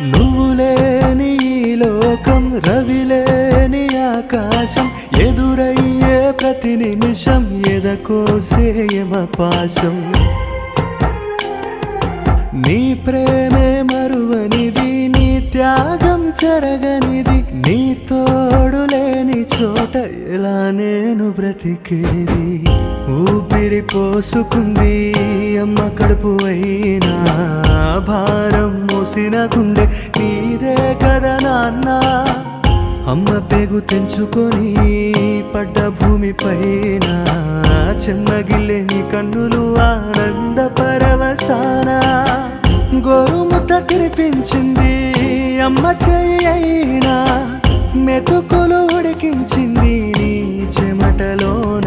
నువ్వు లేని ఈ లోకం, రవి లేని ఆకాశం, ఎదురయ్యే ప్రతి నిమిషం ఎదకోసే యమపాశం. నీ ప్రేమే మరువనిది, నీ త్యాగం చెరగనిది, నీ తోడు లేని చోట ఎలా నేను బ్రతికేది. ఊపిరి పోసుకుంది అమ్మ కడుపు అయినా, భారం మోసిన గుండె నీదే కదా నాన్న. అమ్మ పేగు తెంచుకొని పడ్డ భూమి పైన, చెమ్మగిల్లే నీ కన్నులు ఆనంద పరవశాన. గోరుముద్ద తినిపించింది అమ్మ చెయ్యైనా, మెతుకులు ఉడికించింది నీ చెమటలోన.